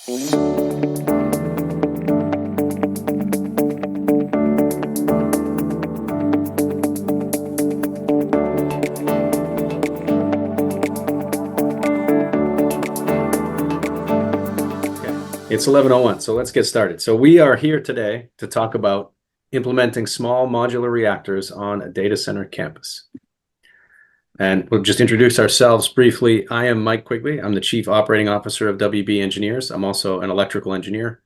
It's 11:01, so let's get started. So we are here today to talk about implementing small modular reactors on a data center campus. And we'll just introduce ourselves briefly. I am Mike Quigley. I'm the Chief Operating Officer of WB Engineers. I'm also an electrical engineer.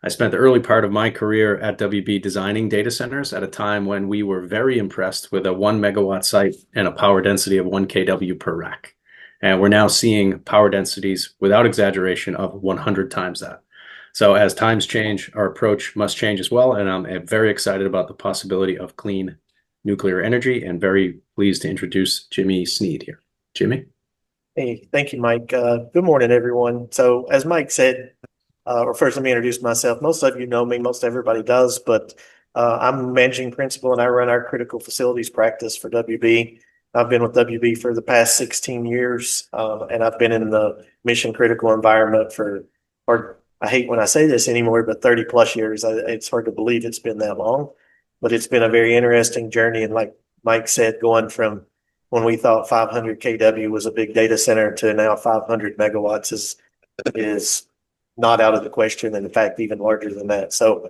I spent the early part of my career at WB designing data centers at a time when we were very impressed with a 1 megawatt site and a power density of 1 kW per rack. And we're now seeing power densities, without exaggeration, of 100 times that. So as times change, our approach must change as well. And I'm very excited about the possibility of clean nuclear energy and very pleased to introduce Jimmy Sneed here. Jimmy? Hey, thank you, Mike. Good morning, everyone. So as Mike said, or first let me introduce myself. Most of you know me, most everybody does, but I'm managing principal and I run our critical facilities practice for WB. I've been with WB for the past 16 years, and I've been in the mission critical environment or I hate when I say this anymore, but 30 plus years. It's hard to believe it's been that long, but it's been a very interesting journey. And like Mike said, going from when we thought 500 kW was a big data center to now 500 megawatts is not out of the question. And in fact, even larger than that. So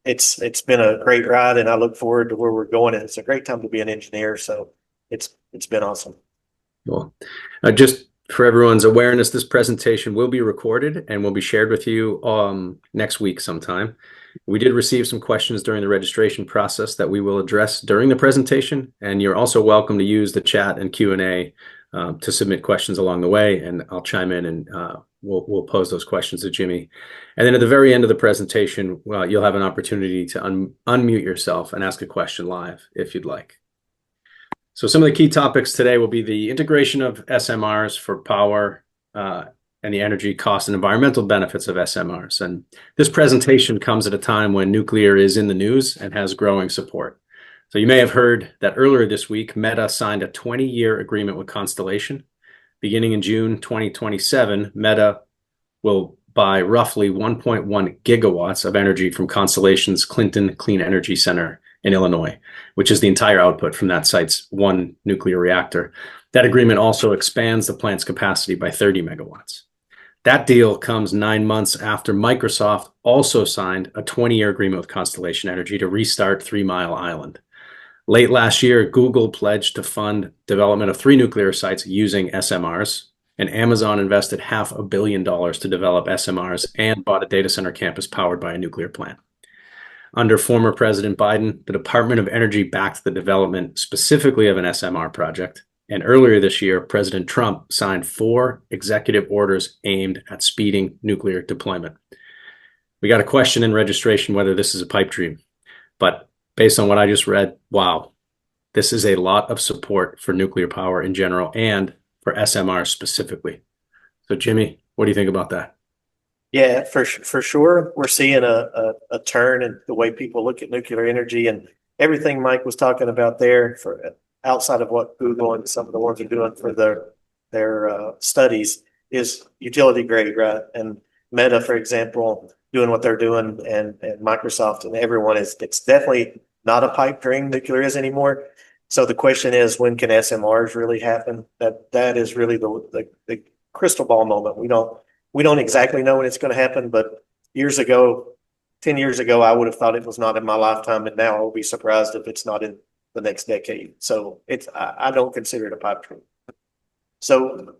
it's been a great ride, and I look forward to where we're going. And it's a great time to be an engineer. So it's been awesome. Cool. Just for everyone's awareness, this presentation will be recorded and will be shared with you next week sometime. We did receive some questions during the registration process that we will address during the presentation, and you're also welcome to use the chat and Q&A to submit questions along the way, and I'll chime in and we'll pose those questions to Jimmy. And then at the very end of the presentation, you'll have an opportunity to unmute yourself and ask a question live if you'd like. So some of the key topics today will be the integration of SMRs for power and the energy cost and environmental benefits of SMRs. And this presentation comes at a time when nuclear is in the news and has growing support. So you may have heard that earlier this week, Meta signed a 20-year agreement with Constellation. Beginning in June 2027, Meta will buy roughly 1.1 gigawatts of energy from Constellation's Clinton Clean Energy Center in Illinois, which is the entire output from that site's one nuclear reactor. That agreement also expands the plant's capacity by 30 megawatts. That deal comes 9 months after Microsoft also signed a 20-year agreement with Constellation Energy to restart 3 Mile Island. Late last year, Google pledged to fund development of 3 nuclear sites using SMRs, and Amazon invested $500 million to develop SMRs and bought a data center campus powered by a nuclear plant. Under former President Biden, the Department of Energy backed the development specifically of an SMR project. And earlier this year, President Trump signed 4 executive orders aimed at speeding nuclear deployment. We got a question in registration whether this is a pipe dream. But based on what I just read, wow, this is a lot of support for nuclear power in general and for SMR specifically. So Jimmy, what do you think about that? Yeah, for sure. We're seeing a turn in the way people look at nuclear energy, and everything Mike was talking about there for outside of what Google and some of the ones are doing for their studies is utility grade, right? And Meta, for example, doing what they're doing, and Microsoft and everyone it's definitely not a pipe dream nuclear is anymore. So the question is, when can SMRs really happen? That is really the crystal ball moment. We don't exactly know when it's going to happen, but 10 years ago, I would have thought it was not in my lifetime, and now I'll be surprised if it's not in the next decade. So I don't consider it a pipe dream. So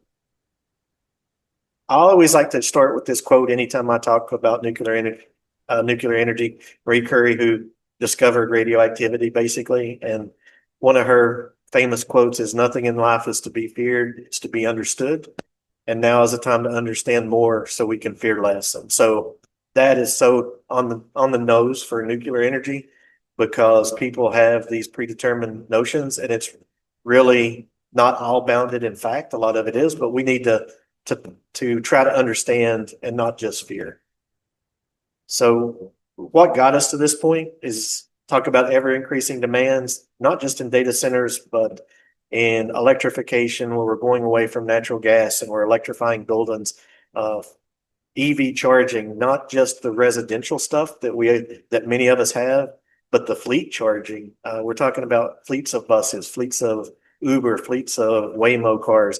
I always like to start with this quote anytime I talk about nuclear energy. Marie Curie, who discovered radioactivity, basically, and one of her famous quotes is, "Nothing in life is to be feared; it's to be understood." And now is the time to understand more so we can fear less. And so that is so on the nose for nuclear energy, because people have these predetermined notions, and it's really not all bounded in fact. A lot of it is, but we need to try to understand and not just fear. So what got us to this point is talk about ever increasing demands, not just in data centers, but in electrification, where we're going away from natural gas and we're electrifying buildings. EV charging, not just the residential stuff that many of us have, but the fleet charging. We're talking about fleets of buses, fleets of Uber, fleets of Waymo cars.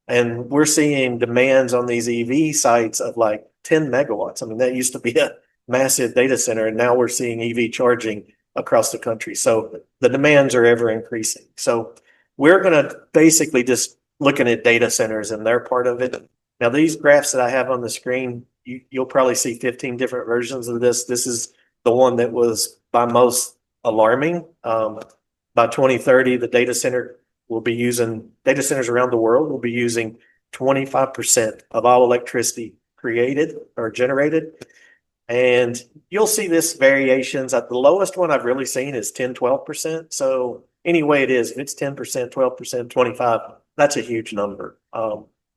And we're seeing demands on these EV sites of like 10 megawatts. I mean, that used to be a massive data center, and now we're seeing EV charging across the country. So the demands are ever increasing. So we're going to basically just looking at data centers, and they're part of it. Now, these graphs that I have on the screen, you'll probably see 15 different versions of this. This is the one that was by most alarming. By 2030, the data centers around the world will be using 25% of all electricity created or generated. And you'll see this variations. At the lowest one I've really seen is 10, 12%. So anyway it is, if it's 10%, 12%, 25, that's a huge number.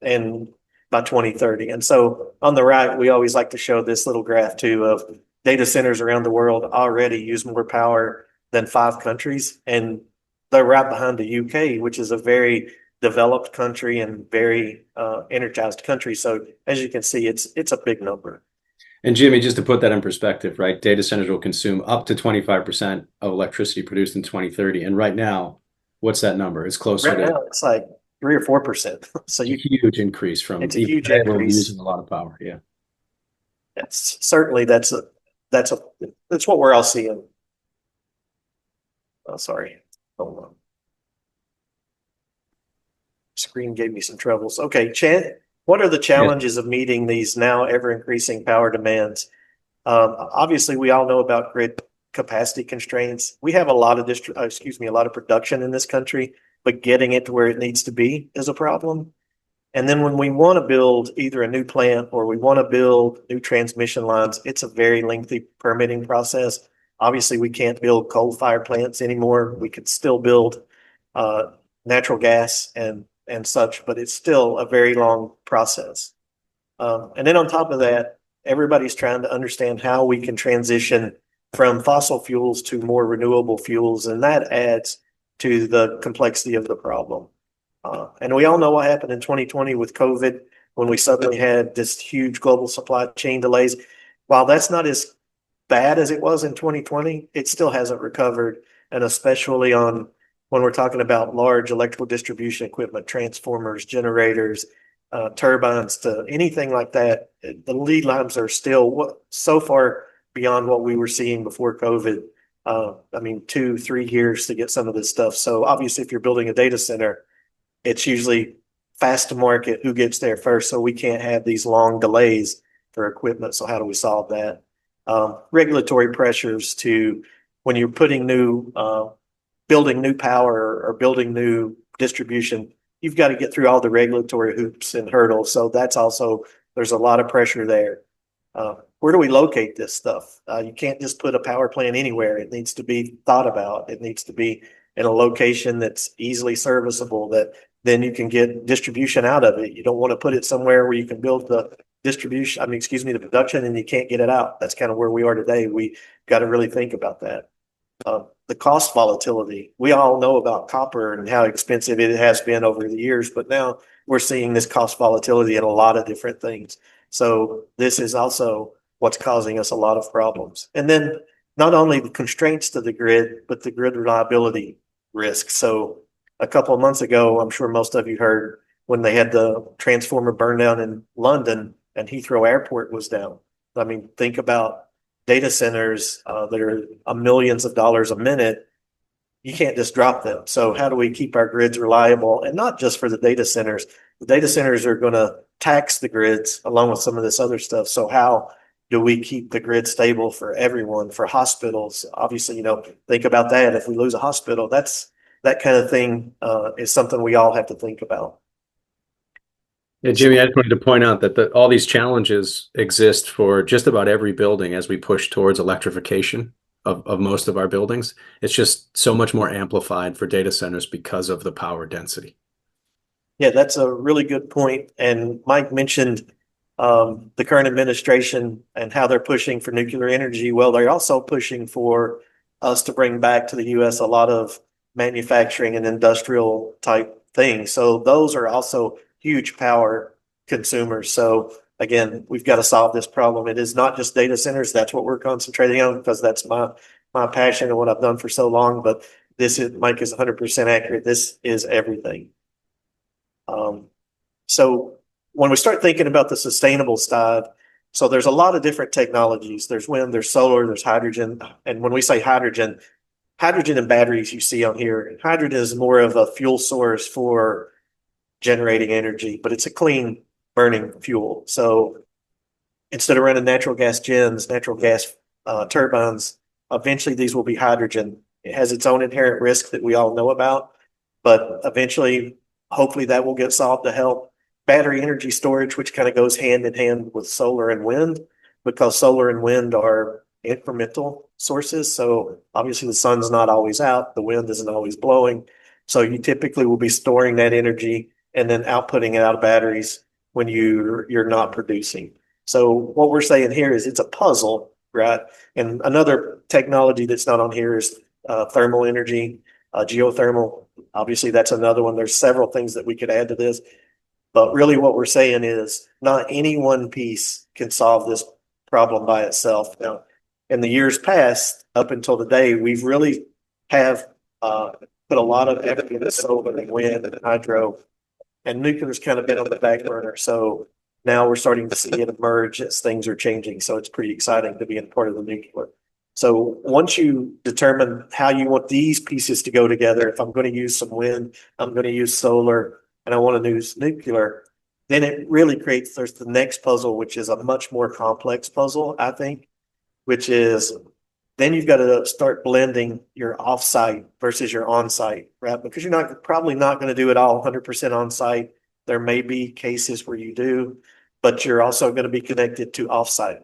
And by 2030. And so on the right, we always like to show this little graph too of data centers around the world already use more power than 5 countries. And they're right behind the UK, which is a very developed country and very energized country. So as you can see, it's a big number. And Jimmy, just to put that in perspective, right? Data centers will consume up to 25% of electricity produced in 2030. And right now, what's that number? It's closer Right to now, it's like 3 or 4%. So a huge increase from it's a huge today we're increase. using a lot of power. Yeah. It's certainly that's what we're all seeing. Oh, sorry. Hold on. Screen gave me some troubles. Okay, Chant, what are the challenges of meeting these now ever increasing power demands? Obviously, we all know about grid capacity constraints. We have a lot of a lot of production in this country, but getting it to where it needs to be is a problem. And then when we want to build either a new plant or we want to build new transmission lines, it's a very lengthy permitting process. Obviously, we can't build coal-fired plants anymore. We could still build natural gas and such, but it's still a very long process. And then on top of that, everybody's trying to understand how we can transition from fossil fuels to more renewable fuels, and that adds to the complexity of the problem. And we all know what happened in 2020 with COVID when we suddenly had this huge global supply chain delays. While that's not as bad as it was in 2020, it still hasn't recovered, and especially on when we're talking about large electrical distribution equipment, transformers, generators, turbines, to anything like that, the lead times are still so far beyond what we were seeing before COVID. I mean, 2-3 years to get some of this stuff. So obviously, if you're building a data center, it's usually fast to market, who gets there first. So we can't have these long delays for equipment. So how do we solve that? Regulatory pressures to when you're putting building new power or building new distribution, you've got to get through all the regulatory hoops and hurdles. So that's also, there's a lot of pressure there. Where do we locate this stuff? You can't just put a power plant anywhere. It needs to be thought about. It needs to be in a location that's easily serviceable, that then you can get distribution out of it. You don't want to put it somewhere where you can build the the production and you can't get it out. That's kind of where we are today. We got to really think about that. The cost volatility. We all know about copper and how expensive it has been over the years, but now we're seeing this cost volatility in a lot of different things. So this is also what's causing us a lot of problems. And then not only the constraints to the grid, but the grid reliability risk. So a couple of months ago, I'm sure most of you heard when they had the transformer burn down in London and Heathrow Airport was down. I mean, think about data centers that are millions of dollars a minute. You can't just drop them. So how do we keep our grids reliable? And not just for the data centers. The data centers are going to tax the grids along with some of this other stuff. So how do we keep the grid stable for everyone, for hospitals? Obviously, think about that. If we lose a hospital, that kind of thing is something we all have to think about. Yeah, Jimmy, I just wanted to point out that all these challenges exist for just about every building as we push towards electrification of most of our buildings. It's just so much more amplified for data centers because of the power density. Yeah, that's a really good point. And Mike mentioned the current administration and how they're pushing for nuclear energy. Well, they're also pushing for us to bring back to the U.S. a lot of manufacturing and industrial type things. So those are also huge power consumers. So again, we've got to solve this problem. It is not just data centers. That's what we're concentrating on because that's my passion and what I've done for so long. But Mike is 100% accurate. This is everything. So when we start thinking about the sustainable side, so there's a lot of different technologies. There's wind, there's solar, there's hydrogen. And when we say hydrogen and batteries you see on here, hydrogen is more of a fuel source for generating energy, but it's a clean burning fuel. So instead of running natural gas gens, natural gas turbines, eventually these will be hydrogen. It has its own inherent risk that we all know about, but eventually, hopefully that will get solved to help battery energy storage, which kind of goes hand in hand with solar and wind, because solar and wind are incremental sources. So obviously the sun's not always out, the wind isn't always blowing. So you typically will be storing that energy and then outputting it out of batteries when you're not producing. So what we're saying here is it's a puzzle, right? And another technology that's not on here is thermal energy, geothermal. Obviously, that's another one. There's several things that we could add to this. But really what we're saying is not any one piece can solve this problem by itself. Now, in the years past, up until today, we've really have put a lot of effort into solar and wind and hydro, and nuclear's kind of been on the back burner. So now we're starting to see it emerge as things are changing. So it's pretty exciting to be a part of the nuclear. So once you determine how you want these pieces to go together, if I'm going to use some wind, I'm going to use solar, and I want to use nuclear, then it really there's the next puzzle, which is a much more complex puzzle, I think, which is then you've got to start blending your offsite versus your onsite, right? Because you're probably not going to do it all 100% onsite. There may be cases where you do, but you're also going to be connected to offsite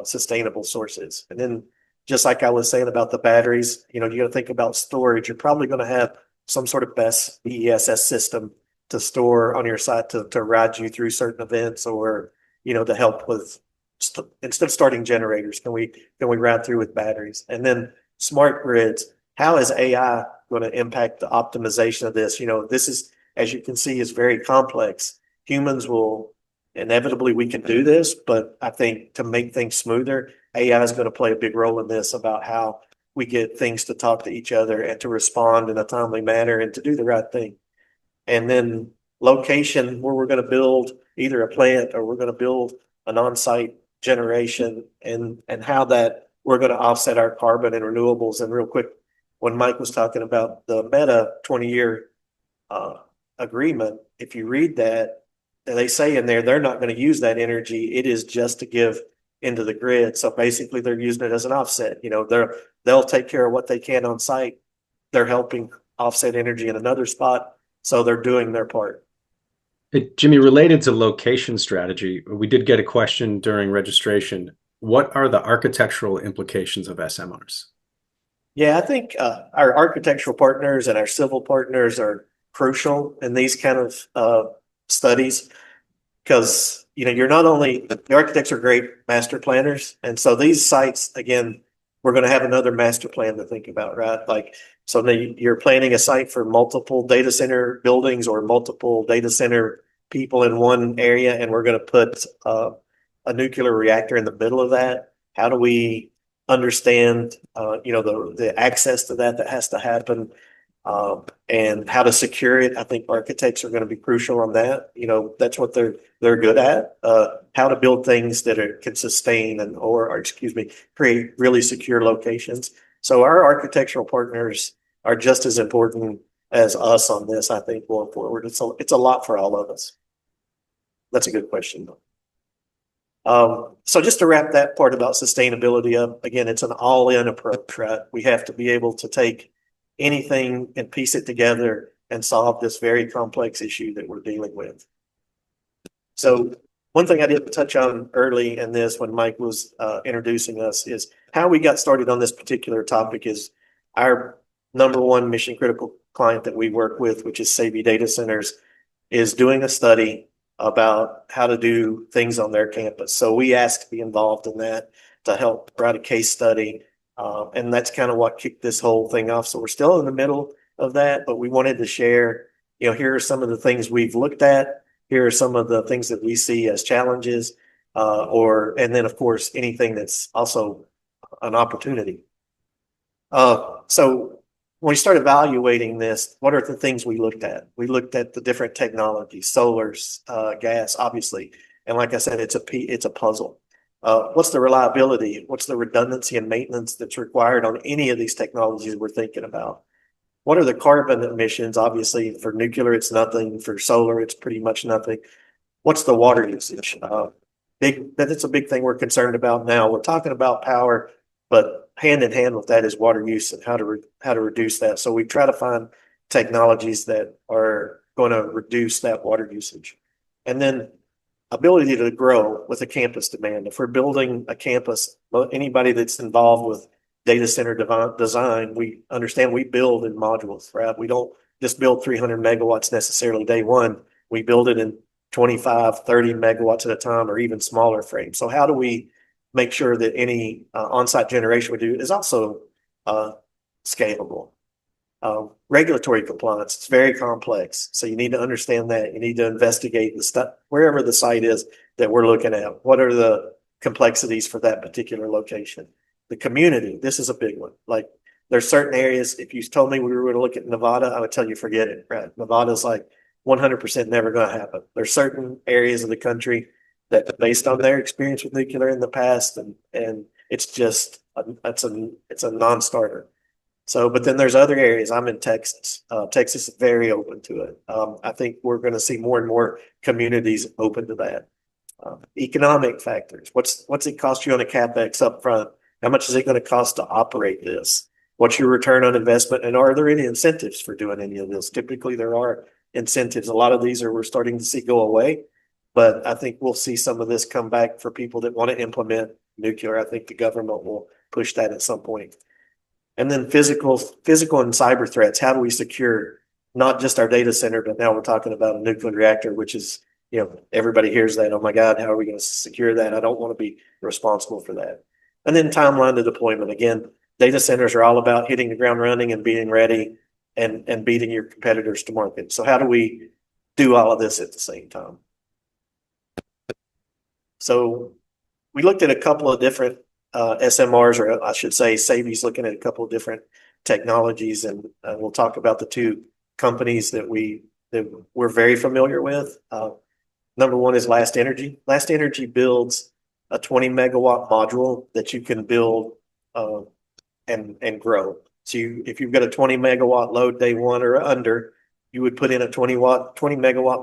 sustainable sources. And then just like I was saying about the batteries, you got to think about storage. You're probably going to have some sort of BESS system to store on your site to ride you through certain events, or, to help with, instead of starting generators, can we ride through with batteries? And then smart grids, how is AI going to impact the optimization of this? This is, as you can see, is very complex. Humans will inevitably, we can do this, but I think to make things smoother, AI is going to play a big role in this, about how we get things to talk to each other and to respond in a timely manner and to do the right thing. And then location, where we're going to build either a plant or we're going to build an on-site generation, and how that we're going to offset our carbon and renewables. And real quick, when Mike was talking about the Meta 20-year agreement, if you read that, they say in there they're not going to use that energy. It is just to give into the grid. So basically they're using it as an offset. They'll take care of what they can on site. They're helping offset energy in another spot. So they're doing their part. Hey, Jimmy, related to location strategy, we did get a question during registration. What are the architectural implications of SMRs? Yeah, I think our architectural partners and our civil partners are crucial in these kind of studies, because you're not only, the architects are great master planners, and so these sites, again, we're going to have another master plan to think about, right? Like, so you're planning a site for multiple data center buildings or multiple data center people in one area, and we're going to put a nuclear reactor in the middle of that. How do we understand, the access to that has to happen, and how to secure it? I think architects are going to be crucial on that. That's what they're good at. How to build things that can sustain or create really secure locations. So our architectural partners are just as important as us on this, I think, going forward. It's a lot for all of us. That's a good question, though. So just to wrap that part about sustainability up, again, it's an all-in approach, right? We have to be able to take anything and piece it together and solve this very complex issue that we're dealing with. So one thing I didn't touch on early in this when Mike was introducing us is how we got started on this particular topic. Is our number one mission critical client that we work with, which is Savvy Data Centers, is doing a study about how to do things on their campus. So we asked to be involved in that, to help write a case study. And that's kind of what kicked this whole thing off. So we're still in the middle of that, but we wanted to share, here are some of the things we've looked at. Here are some of the things that we see as challenges, and then of course, anything that's also an opportunity. So when we start evaluating this, what are the things we looked at? We looked at the different technologies, solars, gas, obviously. And like I said, it's a puzzle. What's the reliability? What's the redundancy and maintenance that's required on any of these technologies we're thinking about? What are the carbon emissions? Obviously, for nuclear, it's nothing. For solar, it's pretty much nothing. What's the water usage? That's a big thing we're concerned about now. We're talking about power, but hand in hand with that is water use and how to reduce that. So we try to find technologies that are going to reduce that water usage. And then ability to grow with a campus demand. If we're building a campus, anybody that's involved with data center design, we understand we build in modules, right? We don't just build 300 megawatts necessarily day one. We build it in 25, 30 megawatts at a time, or even smaller frames. So how do we make sure that any on-site generation we do is also scalable? Regulatory compliance, it's very complex. So you need to understand that. You need to investigate the stuff wherever the site is that we're looking at. What are the complexities for that particular location? The community, this is a big one. Like there's certain areas, if you told me we were going to look at Nevada, I would tell you forget it, right? Nevada's like 100% never going to happen. There's certain areas of the country that based on their experience with nuclear in the past, and it's just, it's a non-starter. So, but then there's other areas. I'm in Texas. Texas is very open to it. I think we're going to see more and more communities open to that. Economic factors. What's it cost you on a CapEx up front? How much is it going to cost to operate this? What's your return on investment? And are there any incentives for doing any of this? Typically, there are incentives. A lot of these we're starting to see go away, but I think we'll see some of this come back for people that want to implement nuclear. I think the government will push that at some point. And then physical and cyber threats. How do we secure not just our data center, but now we're talking about a nuclear reactor, which is, everybody hears that. Oh my God, how are we going to secure that? I don't want to be responsible for that. And then timeline to deployment. Again, data centers are all about hitting the ground running and being ready and beating your competitors to market. So how do we do all of this at the same time? So we looked at a couple of different SMRs, or I should say, Savi's looking at a couple of different technologies, and we'll talk about the two companies that we're very familiar with. Number one is Last Energy. Last Energy builds a 20 megawatt module that you can build and grow. So if you've got a 20 megawatt load day one or under, you would put in a 20 megawatt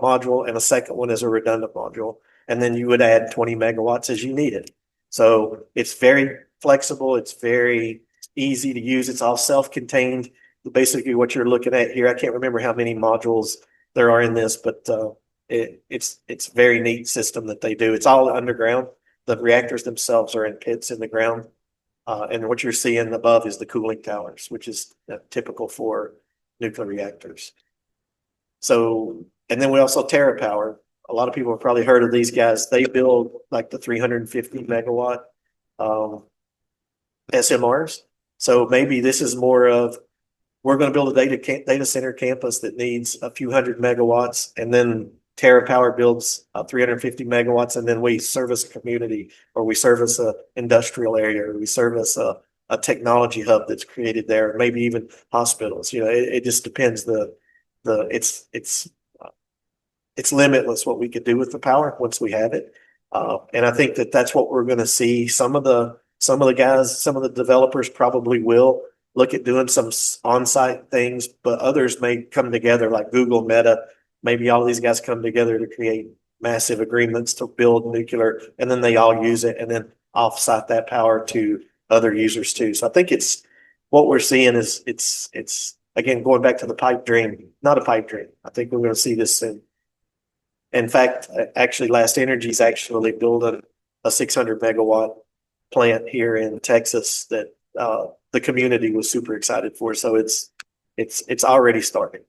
module and a second one as a redundant module, and then you would add 20 megawatts as you need it. So it's very flexible. It's very easy to use. It's all self-contained. Basically what you're looking at here, I can't remember how many modules there are in this, but it's a very neat system that they do. It's all underground. The reactors themselves are in pits in the ground. And what you're seeing above is the cooling towers, which is typical for nuclear reactors. So, and then we also TerraPower. A lot of people have probably heard of these guys. They build like the 350 megawatt SMRs. So maybe this is more of, we're going to build a data center campus that needs a few hundred megawatts, and then TerraPower builds 350 megawatts, and then we service a community, or we service a industrial area, or we service a technology hub that's created there, maybe even hospitals. It just depends. It's limitless what we could do with the power once we have it. And I think that's what we're going to see. Some of the guys, some of the developers probably will look at doing some on-site things, but others may come together like Google, Meta. Maybe all these guys come together to create massive agreements to build nuclear, and then they all use it and then offsite that power to other users too. So I think what we're seeing is it's again, going back to the pipe dream, not a pipe dream. I think we're going to see this soon. In fact, actually, Last Energy is actually building a 600 megawatt plant here in Texas that the community was super excited for. So it's already starting.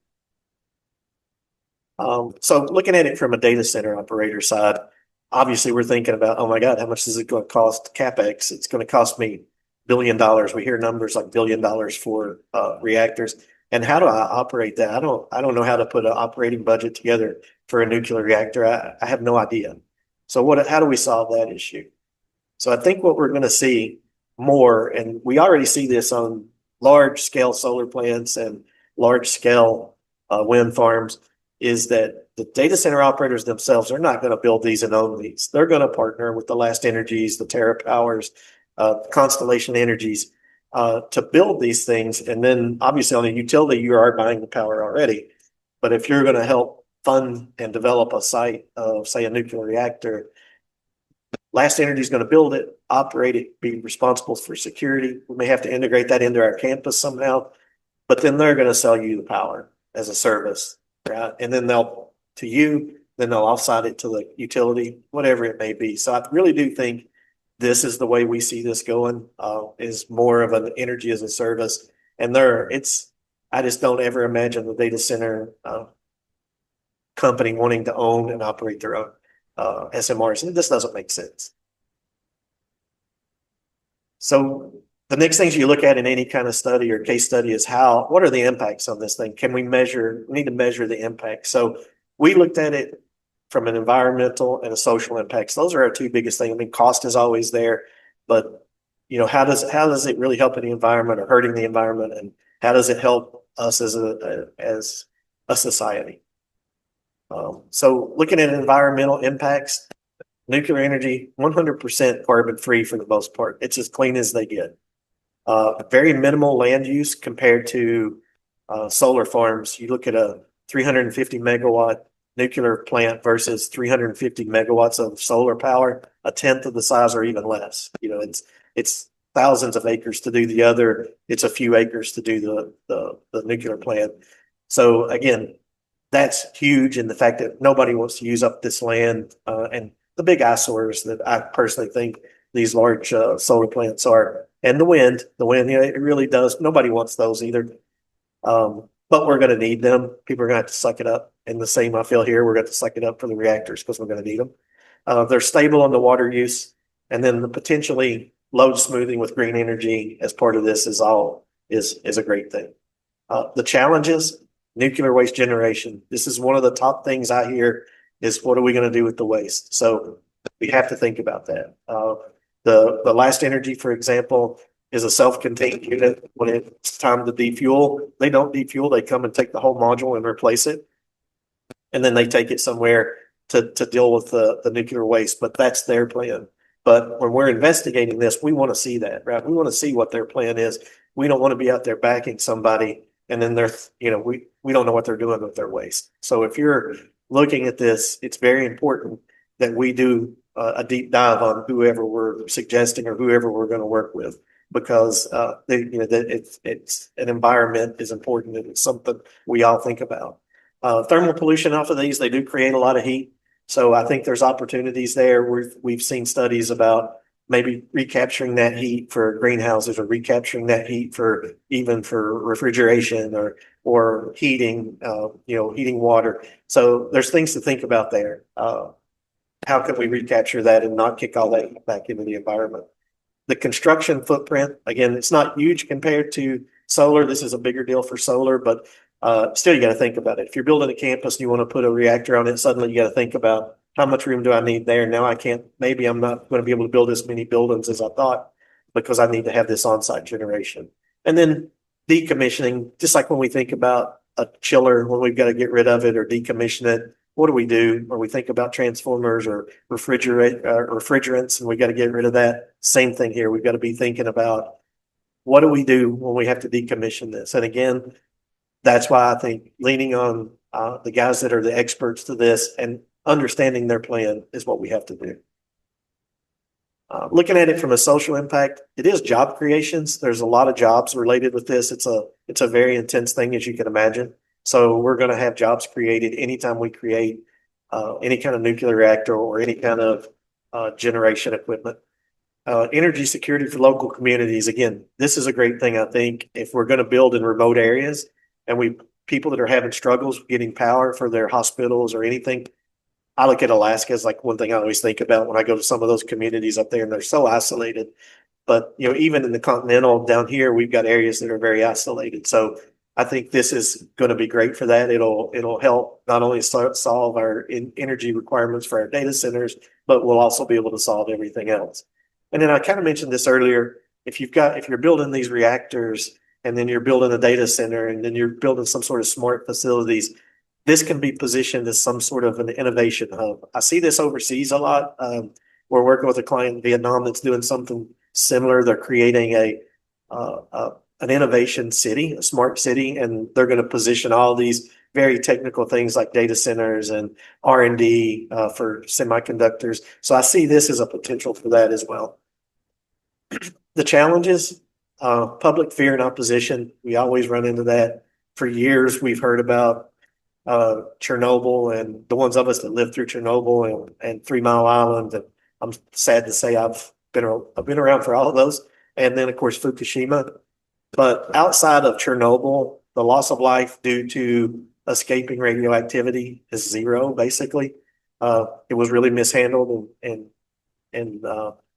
So looking at it from a data center operator side, obviously we're thinking about, oh my God, how much is it going to cost CapEx? It's going to cost me $1 billion. We hear numbers like $1 billion for reactors. And how do I operate that? I don't know how to put an operating budget together. for a nuclear reactor? I have no idea. So how do we solve that issue? So I think what we're going to see more, and we already see this on large scale solar plants and large scale wind farms, is that the data center operators themselves are not going to build these and own these. They're going to partner with the Last Energies, the TerraPowers, Constellation Energies to build these things. And then obviously on the utility, you are buying the power already. But if you're going to help fund and develop a site of, say, a nuclear reactor, Last Energy is going to build it, operate it, be responsible for security. We may have to integrate that into our campus somehow, but then they're going to sell you the power as a service, right? And then then they'll offsite it to the utility, whatever it may be. So I really do think this is the way we see this going, is more of an energy as a service. And I just don't ever imagine the data center company wanting to own and operate their own SMRs. And this doesn't make sense. So the next things you look at in any kind of study or case study is what are the impacts on this thing? We need to measure the impact. So we looked at it from an environmental and a social impacts. Those are our two biggest things. I mean, cost is always there, but how does it really help in the environment or hurting the environment? And how does it help us as a society? So looking at environmental impacts, nuclear energy, 100% carbon free for the most part. It's as clean as they get. Very minimal land use compared to solar farms. You look at a 350 megawatt nuclear plant versus 350 megawatts of solar power, a tenth of the size or even less. It's thousands of acres to do the other. It's a few acres to do the nuclear plant. So again, that's huge in the fact that nobody wants to use up this land. And the big eyesores that I personally think these large solar plants are, and the wind, it really does. Nobody wants those either. But we're going to need them. People are going to have to suck it up. And the same I feel here, we're going to suck it up for the reactors because we're going to need them. They're stable on the water use. And then the potentially load smoothing with green energy as part of this is a great thing. The challenges, nuclear waste generation. This is one of the top things I hear is what are we going to do with the waste? So we have to think about that. The Last Energy, for example, is a self-contained unit. When it's time to defuel, they don't defuel. They come and take the whole module and replace it. And then they take it somewhere to deal with the nuclear waste, but that's their plan. But when we're investigating this, we want to see that, right? We want to see what their plan is. We don't want to be out there backing somebody and then we don't know what they're doing with their waste. So if you're looking at this, it's very important that we do a deep dive on whoever we're suggesting or whoever we're going to work with, because it's an environment is important and it's something we all think about. Thermal pollution off of these, they do create a lot of heat. So I think there's opportunities there. We've seen studies about maybe recapturing that heat for greenhouses or recapturing that heat for refrigeration or heating, heating water. So there's things to think about there. How can we recapture that and not kick all that back into the environment? The construction footprint, again, it's not huge compared to solar. This is a bigger deal for solar, but still you got to think about it. If you're building a campus and you want to put a reactor on it, suddenly you got to think about how much room do I need there? Now maybe I'm not going to be able to build as many buildings as I thought because I need to have this on-site generation. And then decommissioning, just like when we think about a chiller, when we've got to get rid of it or decommission it, what do we do? Or we think about transformers or refrigerants and we got to get rid of that. Same thing here. We've got to be thinking about what do we do when we have to decommission this? And again, that's why I think leaning on the guys that are the experts to this and understanding their plan is what we have to do. Looking at it from a social impact, it is job creations. There's a lot of jobs related with this. It's a very intense thing, as you can imagine. So we're going to have jobs created anytime we create any kind of nuclear reactor or any kind of generation equipment. Energy security for local communities. Again, this is a great thing. I think if we're going to build in remote areas and people that are having struggles getting power for their hospitals or anything, I look at Alaska as like one thing I always think about when I go to some of those communities up there, and they're so isolated. But even in the continental down here, we've got areas that are very isolated. So I think this is going to be great for that. It'll help not only solve our energy requirements for our data centers, but we'll also be able to solve everything else. And then I kind of mentioned this earlier. If you're building these reactors and then you're building a data center and then you're building some sort of smart facilities, this can be positioned as some sort of an innovation hub. I see this overseas a lot. We're working with a client in Vietnam that's doing something similar. They're creating an innovation city, a smart city, and they're going to position all these very technical things like data centers and R&D for semiconductors. So I see this as a potential for that as well. The challenges, public fear and opposition. We always run into that. For years, we've heard about Chernobyl and the ones of us that lived through Chernobyl and 3 Mile Island. And I'm sad to say I've been around for all of those. And then, of course, Fukushima. But outside of Chernobyl, the loss of life due to escaping radioactivity is zero, basically. It was really mishandled in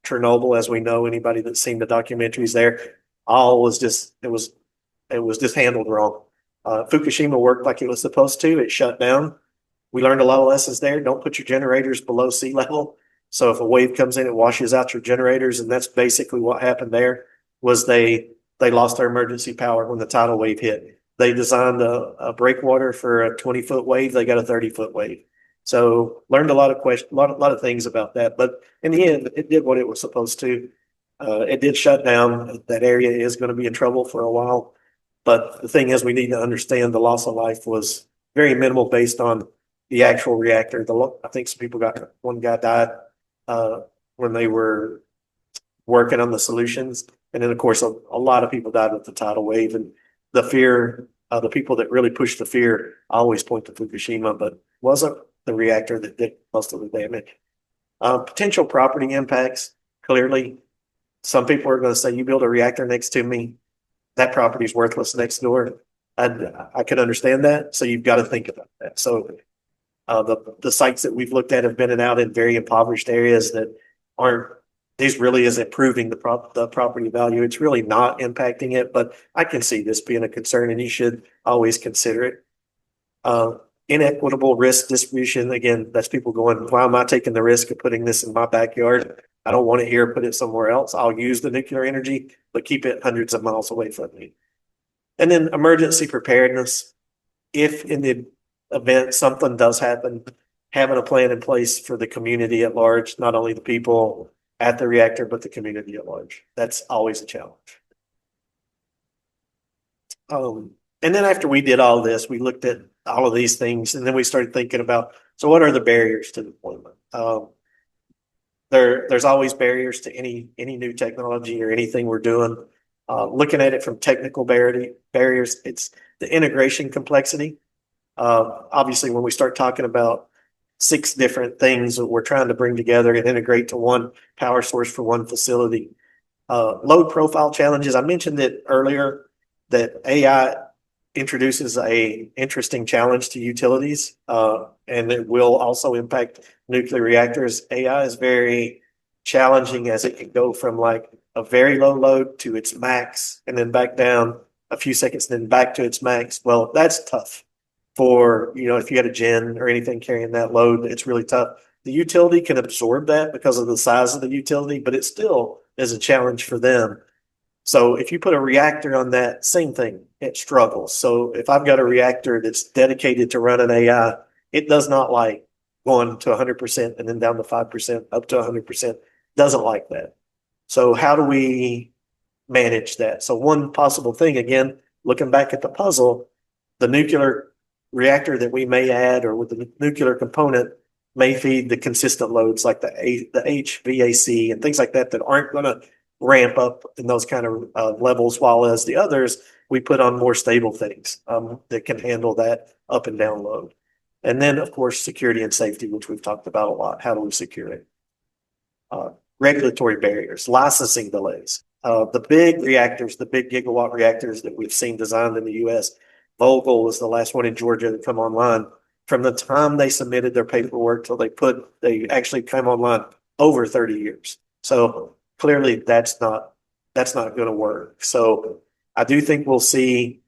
Chernobyl, as we know, anybody that's seen the documentaries there, it was just handled wrong. Fukushima worked like it was supposed to. It shut down. We learned a lot of lessons there. Don't put your generators below sea level. So if a wave comes in, it washes out your generators, and that's basically what happened there. Was they lost their emergency power when the tidal wave hit. They designed a breakwater for a 20-foot wave. They got a 30-foot wave. So learned a lot of things about that. But in the end, it did what it was supposed to. It did shut down. That area is going to be in trouble for a while. But the thing is, we need to understand the loss of life was very minimal based on the actual reactor. I think one guy died when they were working on the solutions. And then, of course, a lot of people died with the tidal wave. And the fear, the people that really pushed the fear always point to Fukushima, but wasn't the reactor that did most of the damage. Potential property impacts, clearly. Some people are going to say, you build a reactor next to me, that property is worthless next door. I could understand that. So you've got to think about that. So the sites that we've looked at have been out in very impoverished areas that this really isn't improving the property value. It's really not impacting it, but I can see this being a concern, and you should always consider it. Inequitable risk distribution. Again, that's people going, why am I taking the risk of putting this in my backyard? I don't want it here, put it somewhere else. I'll use the nuclear energy, but keep it hundreds of miles away from me. And then emergency preparedness. If in the event something does happen, having a plan in place for the community at large, not only the people at the reactor, but the community at large. That's always a challenge. And then after we did all this, we looked at all of these things, and then we started thinking about, so what are the barriers to deployment? There's always barriers to any new technology or anything we're doing. Looking at it from technical barriers, it's the integration complexity. Obviously, when we start talking about 6 different things that we're trying to bring together and integrate to one power source for one facility. Load profile challenges. I mentioned it earlier that AI introduces a interesting challenge to utilities, and it will also impact nuclear reactors. AI is very challenging as it can go from like a very low load to its max and then back down a few seconds, then back to its max. Well, that's tough for, if you had a gen or anything carrying that load, it's really tough. The utility can absorb that because of the size of the utility, but it still is a challenge for them. So if you put a reactor on that, same thing, it struggles. So if I've got a reactor that's dedicated to running AI, it does not like going to 100% and then down to 5%, up to 100%, doesn't like that. So how do we manage that? So one possible thing, again, looking back at the puzzle, the nuclear reactor that we may add or with the nuclear component may feed the consistent loads like the HVAC and things like that aren't going to ramp up in those kind of levels, while as the others, we put on more stable things that can handle that up and down load. And then, of course, security and safety, which we've talked about a lot. How do we secure it? Regulatory barriers, licensing delays. The big reactors, the big gigawatt reactors that we've seen designed in the U.S., Vogtle was the last one in Georgia to come online. From the time they submitted their paperwork till they actually came online, over 30 years. So clearly that's not going to work. So I do think we'll see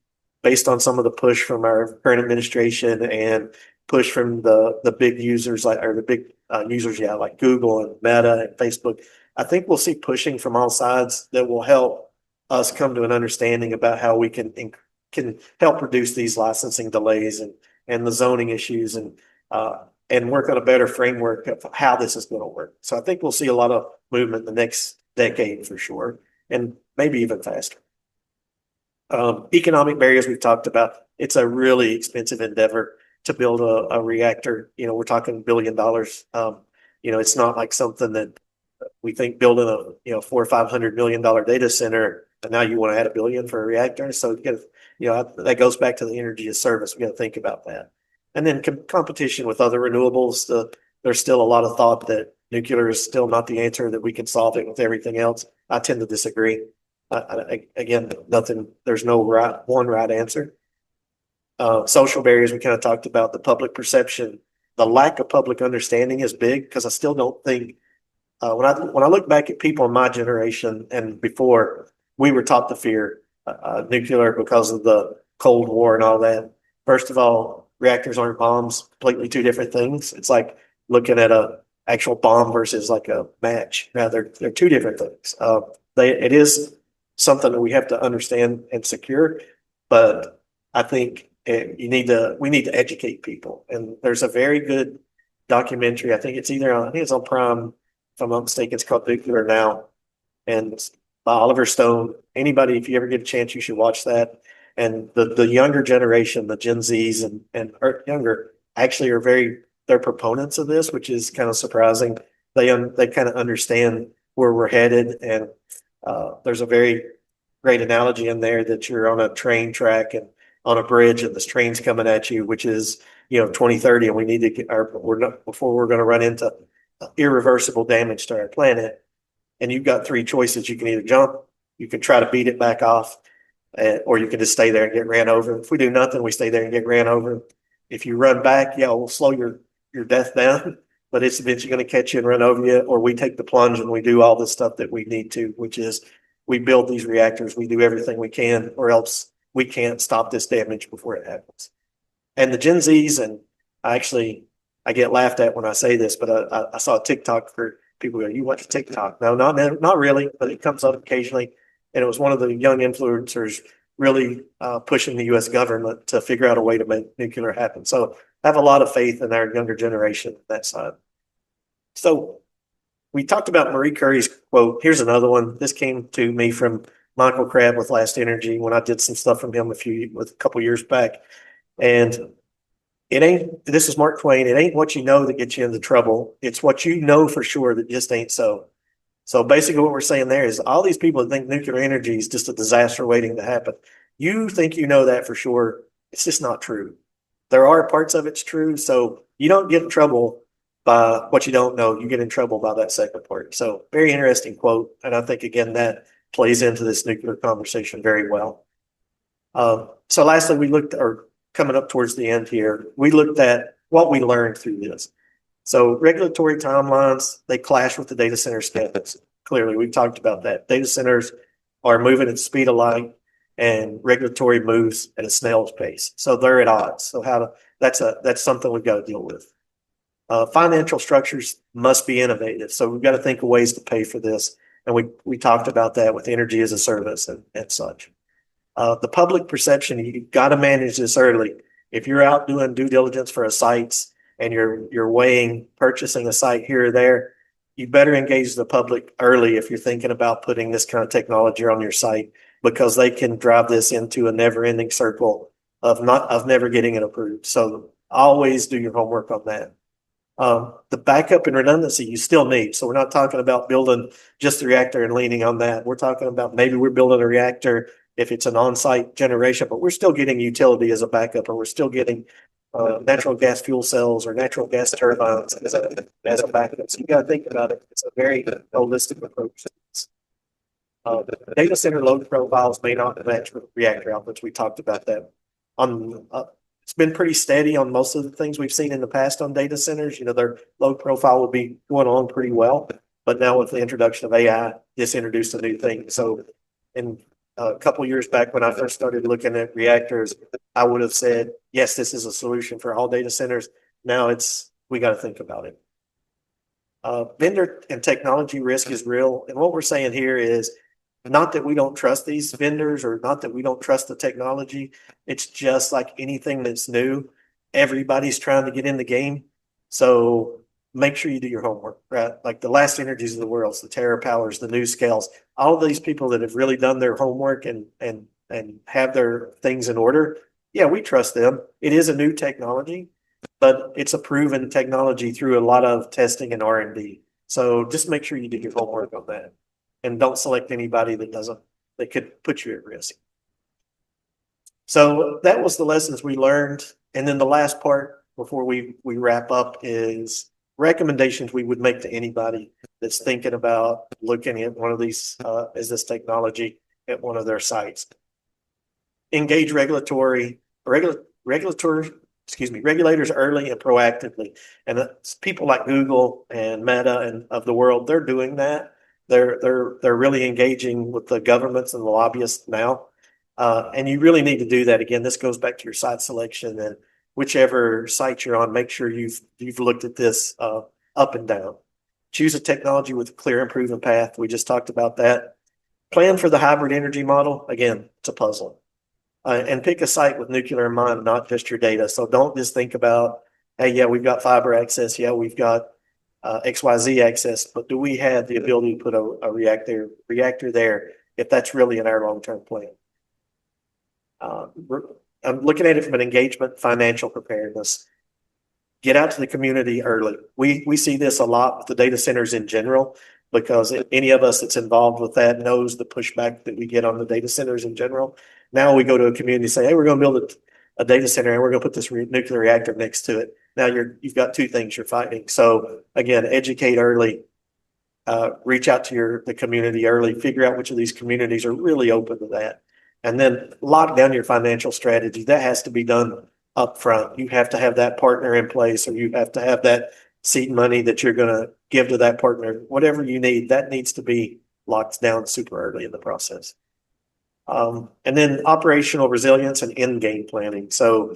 based on some of the push from our current administration and push from the big users like Google and Meta and Facebook. I think we'll see pushing from all sides that will help us come to an understanding about how we can help reduce these licensing delays and the zoning issues and work on a better framework of how this is going to work. So I think we'll see a lot of movement in the next decade for sure, and maybe even faster. Economic barriers we've talked about. It's a really expensive endeavor to build a reactor. We're talking $1 billion. It's not like something that we think building a $400 or $500 million data center, and now you want to add $1 billion for a reactor. So that goes back to the energy as service. We got to think about that. And then competition with other renewables. There's still a lot of thought that nuclear is still not the answer, that we can solve it with everything else. I tend to disagree. Again, there's no one right answer. Social barriers, we kind of talked about. The public perception, the lack of public understanding is big, because I still don't think, when I look back at people in my generation and before, we were taught to fear nuclear because of the Cold War and all that. First of all, reactors aren't bombs, completely two different things. It's like looking at a actual bomb versus like a match. Now they're two different things. It is something that we have to understand and secure, but I think we need to educate people. And there's a very good documentary. I think it's on Prime, if I'm not mistaken. It's called Nuclear Now, and it's by Oliver Stone. Anybody, if you ever get a chance, you should watch that. And the younger generation, the Gen Zs and younger, actually they're proponents of this, which is kind of surprising. They kind of understand where we're headed, and there's a very great analogy in there that you're on a train track and on a bridge, and this train's coming at you, which is 2030, and we need to get before we're going to run into irreversible damage to our planet. And you've got three choices. You can either jump, you can try to beat it back off, or you can just stay there and get ran over. If we do nothing, we stay there and get ran over. If you run back, we'll slow your death down, but it's eventually going to catch you and run over you. Or we take the plunge and we do all the stuff that we need to, which is we build these reactors, we do everything we can, or else we can't stop this damage before it happens. And the Gen Zs, and I get laughed at when I say this, but I saw a TikTok for people go, "You watch TikTok?" No, not really, but it comes up occasionally. And it was one of the young influencers really pushing the U.S. government to figure out a way to make nuclear happen. So I have a lot of faith in our younger generation on that side. So we talked about Marie Curie's quote. Here's another one. This came to me from Michael Crabb with Last Energy when I did some stuff from him a couple years back. And this is Mark Twain. It ain't what you know that gets you into trouble. It's what you know for sure that just ain't so. So basically what we're saying there is all these people that think nuclear energy is just a disaster waiting to happen. You think you know that for sure. It's just not true. There are parts of it's true. So you don't get in trouble by what you don't know. You get in trouble by that second part. So very interesting quote. And I think, again, that plays into this nuclear conversation very well. So lastly, coming up towards the end here, we looked at what we learned through this. So regulatory timelines, they clash with the data center standards. Clearly, we've talked about that. Data centers are moving at the speed of light, and regulatory moves at a snail's pace. So they're at odds. So that's something we've got to deal with. Financial structures must be innovative. So we've got to think of ways to pay for this. And we talked about that with energy as a service and such. The public perception, you've got to manage this early. If you're out doing due diligence for a site and you're weighing purchasing a site here or there, you better engage the public early if you're thinking about putting this kind of technology on your site, because they can drive this into a never-ending circle of never getting it approved. So always do your homework on that. The backup and redundancy you still need. So we're not talking about building just the reactor and leaning on that. We're talking about maybe we're building a reactor if it's an on-site generation, but we're still getting utility as a backup, or we're still getting natural gas fuel cells or natural gas turbines as a backup. So you got to think about it. It's a very holistic approach. Data center load profiles may not match with reactor outputs. We talked about that. It's been pretty steady on most of the things we've seen in the past on data centers. Their load profile would be going on pretty well, but now with the introduction of AI, this introduced a new thing. So, and a couple years back when I first started looking at reactors, I would have said, yes, this is a solution for all data centers. Now we got to think about it. Vendor and technology risk is real. And what we're saying here is not that we don't trust these vendors or not that we don't trust the technology. It's just like anything that's new. Everybody's trying to get in the game. So make sure you do your homework, right? Like the Last Energies of the world, the Terra Powers, the New Scales, all of these people that have really done their homework and have their things in order. Yeah, we trust them. It is a new technology, but it's a proven technology through a lot of testing and R&D. So just make sure you do your homework on that and don't select anybody that could put you at risk. So that was the lessons we learned. And then the last part before we wrap up is recommendations we would make to anybody that's thinking about looking at one of these as this technology at one of their sites. Engage regulators early and proactively. And people like Google and Meta and of the world, they're doing that. They're really engaging with the governments and the lobbyists now. And you really need to do that. Again, this goes back to your site selection, and whichever site you're on, make sure you've looked at this up and down. Choose a technology with a clear and proven path. We just talked about that. Plan for the hybrid energy model. Again, it's a puzzle. And pick a site with nuclear in mind, not just your data. So don't just think about, hey, yeah, we've got fiber access. Yeah, we've got XYZ access, but do we have the ability to put a reactor there if that's really in our long-term plan? I'm looking at it from an engagement, financial preparedness. Get out to the community early. We see this a lot with the data centers in general, because any of us that's involved with that knows the pushback that we get on the data centers in general. Now we go to a community and say, hey, we're going to build a data center and we're going to put this nuclear reactor next to it. Now you've got two things you're fighting. So again, educate early, reach out to the community early, figure out which of these communities are really open to that. And then lock down your financial strategy. That has to be done up front. You have to have that partner in place, or you have to have that seed money that you're going to give to that partner. Whatever you need, that needs to be locked down super early in the process. And then operational resilience and end game planning. So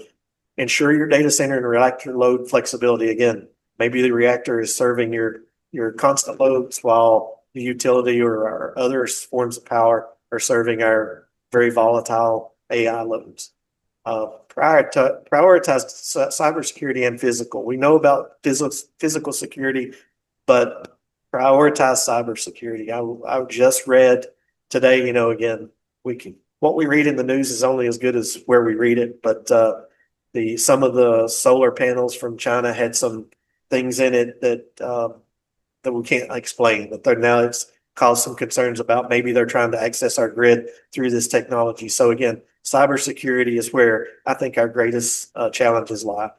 ensure your data center and reactor load flexibility. Again, maybe the reactor is serving your constant loads while the utility or our other forms of power are serving our very volatile AI loads. Prioritize cybersecurity and physical. We know about physical security, but prioritize cybersecurity. I just read today, again, what we read in the news is only as good as where we read it, but some of the solar panels from China had some things in it that we can't explain, but it's caused some concerns about maybe they're trying to access our grid through this technology. So again, cybersecurity is where I think our greatest challenges lie.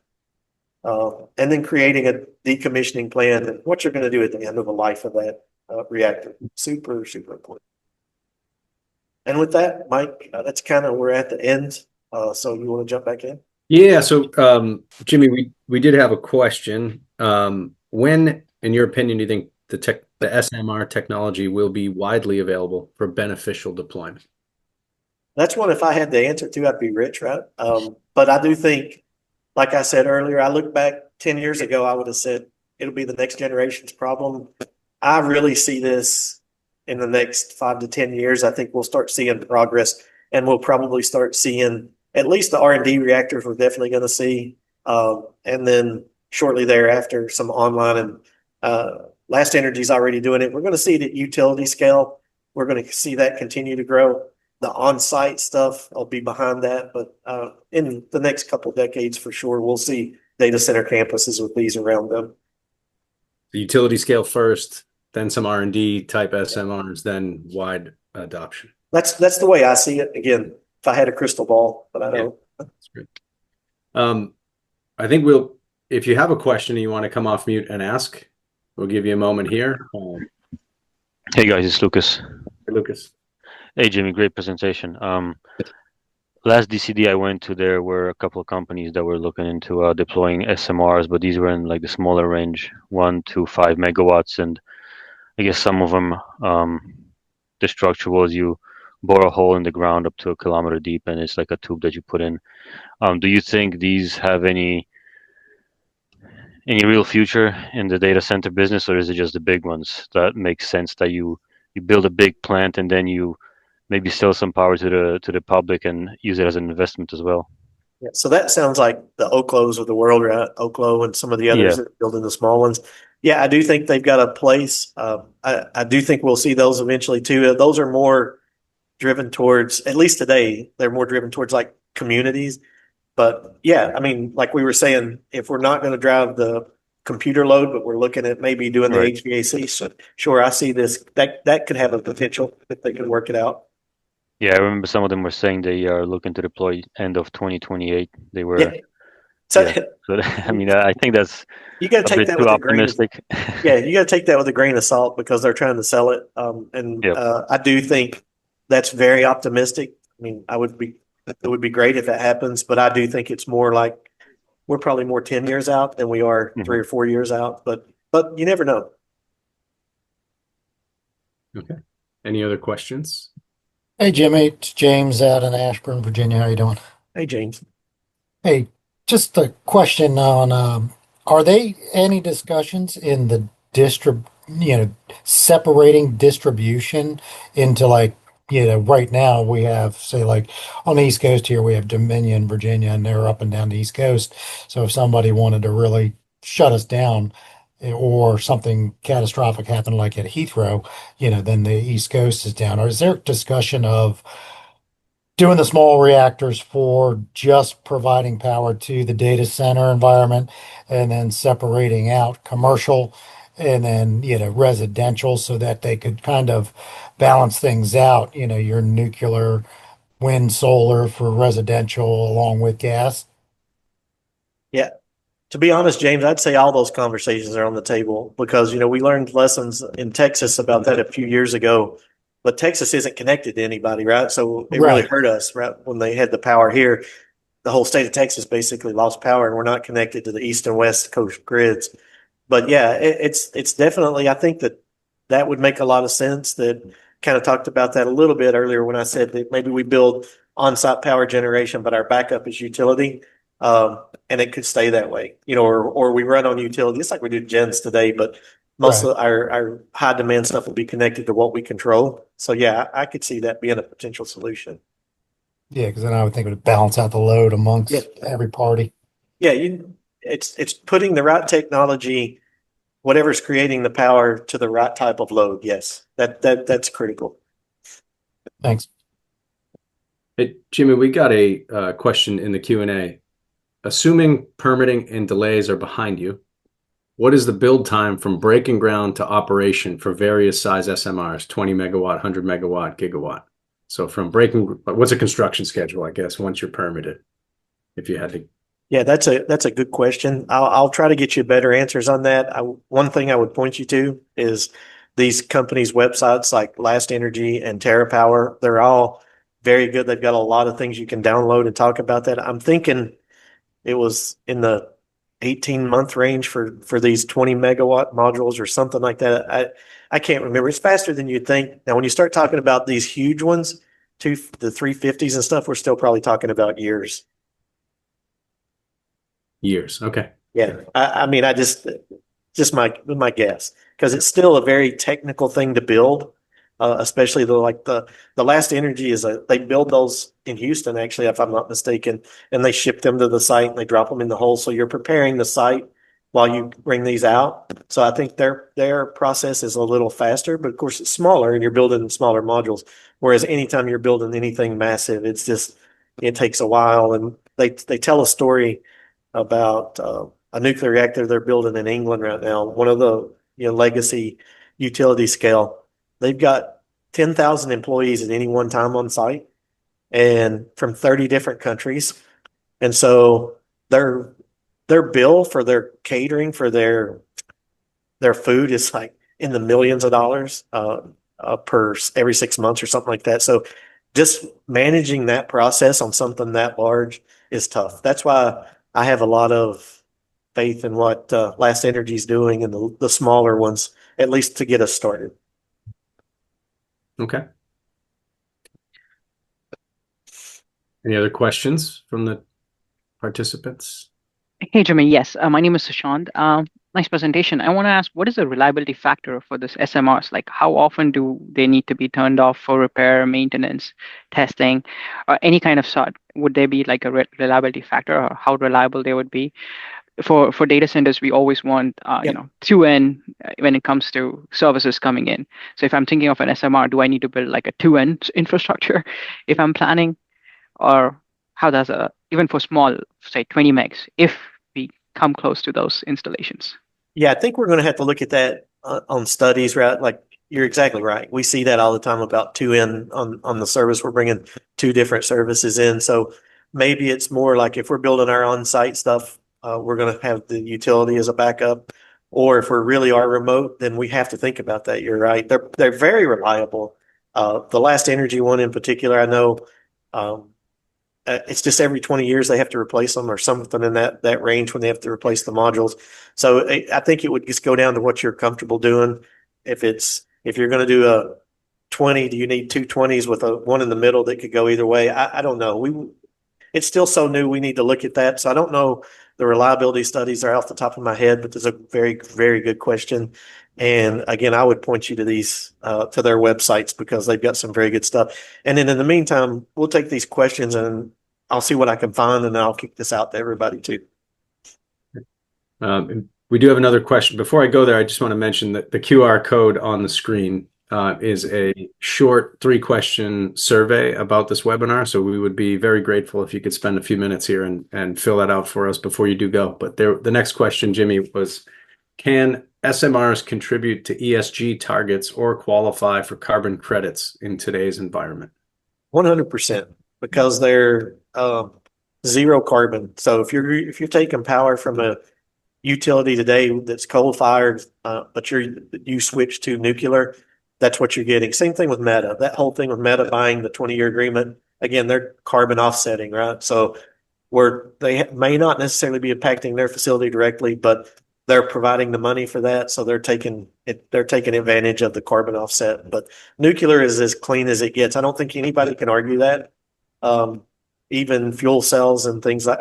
And then creating a decommissioning plan and what you're going to do at the end of the life of that reactor. Super, super important. And with that, Mike, that's kind of, we're at the end. So you want to jump back in? Yeah. So, Jimmy, we did have a question. When, in your opinion, do you think the SMR technology will be widely available for beneficial deployment? That's one, if I had the answer to, I'd be rich, right? But I do think, like I said earlier, I look back 10 years ago, I would have said it'll be the next generation's problem. I really see this in the next 5 to 10 years. I think we'll start seeing progress, and we'll probably start seeing at least the R&D reactors we're definitely going to see. And then shortly thereafter, some online, and Last Energy's already doing it. We're going to see it at utility scale. We're going to see that continue to grow. The on-site stuff, I'll be behind that. But in the next couple of decades, for sure, we'll see data center campuses with these around them. The utility scale first, then some R&D type SMRs, then wide adoption. That's the way I see it. Again, if I had a crystal ball, but I don't. Yeah, that's great. I think if you have a question and you want to come off mute and ask, we'll give you a moment here. Hey guys, it's Lucas. Hey, Lucas. Hey Jimmy, great presentation. Last DCD I went to, there were a couple of companies that were looking into deploying SMRs, but these were in like the smaller range, 1 to 5 megawatts, and I guess some of them, the structure was you bore a hole in the ground up to a kilometer deep, and it's like a tube that you put in. Do you think these have any real future in the data center business, or is it just the big ones that make sense that you build a big plant and then you maybe sell some power to the public and use it as an investment as well? Yeah, so that sounds like the Oklos of the world, right? Oklo and some of the others Yeah. that are building the small ones. Yeah, I do think they've got a place. I do think we'll see those eventually too. Those are more driven towards, at least today, they're more driven towards like communities. But yeah, I mean, like we were saying, if we're not going to drive the computer load, but we're looking at maybe doing the Right. HVAC, so sure, I see this, that could have a potential if they can work it out. Yeah, I remember some of them were saying they are looking to deploy end of 2028. They were, Yeah. So yeah. So I mean, I think that's you got to a take bit that too with a grain of optimistic. Yeah, you got to take that with a grain of salt because they're trying to sell it. Yep. I do think that's very optimistic. I mean, it would be great if that happens, but I do think it's more like we're probably more 10 years out than we are 3 or 4 years out. But you never know. Okay. Any other questions? Hey Jimmy, it's James out in Ashburn, Virginia. How you doing? Hey, James. Hey, just a question on are they any discussions in the separating distribution into like, right now we have, say, like on the East Coast here, we have Dominion, Virginia, and they're up and down the East Coast. So if somebody wanted to really shut us down, or something catastrophic happened like at Heathrow, then the East Coast is down. Or is there discussion of doing the small reactors for just providing power to the data center environment and then separating out commercial and then, residential so that they could kind of balance things out, your nuclear, wind, solar for residential along with gas? Yeah. To be honest, James, I'd say all those conversations are on the table because, we learned lessons in Texas about that a few years ago. But Texas isn't connected to anybody, right? So it really Right. hurt us, right? When they had the power here, the whole state of Texas basically lost power and we're not connected to the East and West Coast grids. But yeah, it's definitely, I think that would make a lot of sense. That kind of talked about that a little bit earlier when I said that maybe we build on-site power generation, but our backup is utility. And it could stay that way, or we run on utility. It's like we do gens today, but most Right. of our high demand stuff will be connected to what we control. So yeah, I could see that being a potential solution. Yeah, because then I would think it would balance out the load Yeah. amongst every party. Yeah, it's putting the right technology, whatever's creating the power to the right type of load. Yes, that's critical. Thanks. Hey, Jimmy, we got a question in the Q&A. Assuming permitting and delays are behind you, what is the build time from breaking ground to operation for various size SMRs, 20 megawatt, 100 megawatt, gigawatt? So what's a construction schedule, I guess, once you're permitted, if you had to? Yeah, that's a good question. I'll try to get you better answers on that. One thing I would point you to is these companies' websites like Last Energy and TerraPower. They're all very good. They've got a lot of things you can download and talk about that. I'm thinking it was in the 18-month range for these 20 megawatt modules or something like that. I can't remember. It's faster than you'd think. Now, when you start talking about these huge ones, the 350s and stuff, we're still probably talking about years. Years. Okay. Yeah. I mean, just my guess, because it's still a very technical thing to build, especially the Last Energy they build those in Houston, actually, if I'm not mistaken, and they ship them to the site and they drop them in the hole. So you're preparing the site while you bring these out. So I think their process is a little faster, but of course it's smaller and you're building smaller modules. Whereas anytime you're building anything massive, it takes a while. And they tell a story about a nuclear reactor they're building in England right now, one of the legacy utility scale. They've got 10,000 employees at any one time on site and from 30 different countries. And so their bill for their catering for their food is like in the millions of dollars per every 6 months or something like that. So just managing that process on something that large is tough. That's why I have a lot of faith in what Last Energy is doing and the smaller ones, at least to get us started. Okay. Any other questions from the participants? Hey, Jimmy. Yes, my name is Sushant. Nice presentation. I want to ask, what is the reliability factor for this SMRs? Like, how often do they need to be turned off for repair, maintenance, testing, or any kind of sort? Would there be like a reliability factor, or how reliable they would be? For data centers, we always want, Yeah. 2N when it comes to services coming in. So if I'm thinking of an SMR, do I need to build like a 2N infrastructure if I'm planning? Or how does even for small, say 20 megs, if we come close to those installations? Yeah, I think we're going to have to look at that on studies, right? Like you're exactly right. We see that all the time about 2N on the service. We're bringing two different services in. So maybe it's more like if we're building our on-site stuff, we're going to have the utility as a backup. Or if we really are remote, then we have to think about that. You're right. They're very reliable. The last energy one in particular, I know, it's just every 20 years they have to replace them or something in that range when they have to replace the modules. So I think it would just go down to what you're comfortable doing. If you're going to do a 20, do you need two 20s with a one in the middle that could go either way? I don't know. It's still so new. We need to look at that. So I don't know the reliability studies are off the top of my head, but there's a very, very good question. And again, I would point you to these, to their websites because they've got some very good stuff. And then in the meantime, we'll take these questions and I'll see what I can find and I'll kick this out to everybody too. We do have another question. Before I go there, I just want to mention that the QR code on the screen is a short 3-question survey about this webinar. So we would be very grateful if you could spend a few minutes here and fill that out for us before you do go. But the next question, Jimmy, was, can SMRs contribute to ESG targets or qualify for carbon credits in today's environment? 100%, because they're zero carbon. So if you're taking power from a utility today that's coal fired, but you switch to nuclear, that's what you're getting. Same thing with Meta. That whole thing with Meta buying the 20-year agreement, again, they're carbon offsetting, right? So they may not necessarily be impacting their facility directly, but they're providing the money for that. So they're taking advantage of the carbon offset. But nuclear is as clean as it gets. I don't think anybody can argue that. Even fuel cells and things like,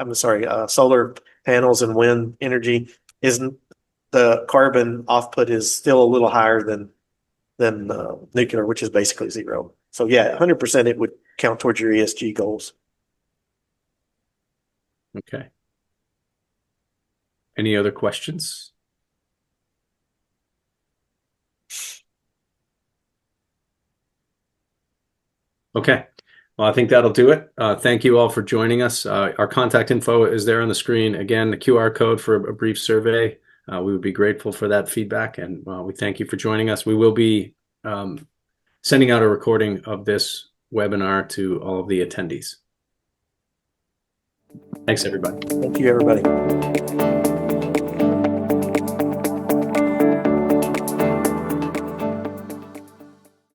solar panels and wind energy, isn't the carbon output is still a little higher than nuclear, which is basically zero. So yeah, 100% it would count towards your ESG goals. Okay. Any other questions? Okay. Well, I think that'll do it. Thank you all for joining us. Our contact info is there on the screen. Again, the QR code for a brief survey. We would be grateful for that feedback, and we thank you for joining us. We will be sending out a recording of this webinar to all of the attendees. Thanks, everybody. Thank you, everybody.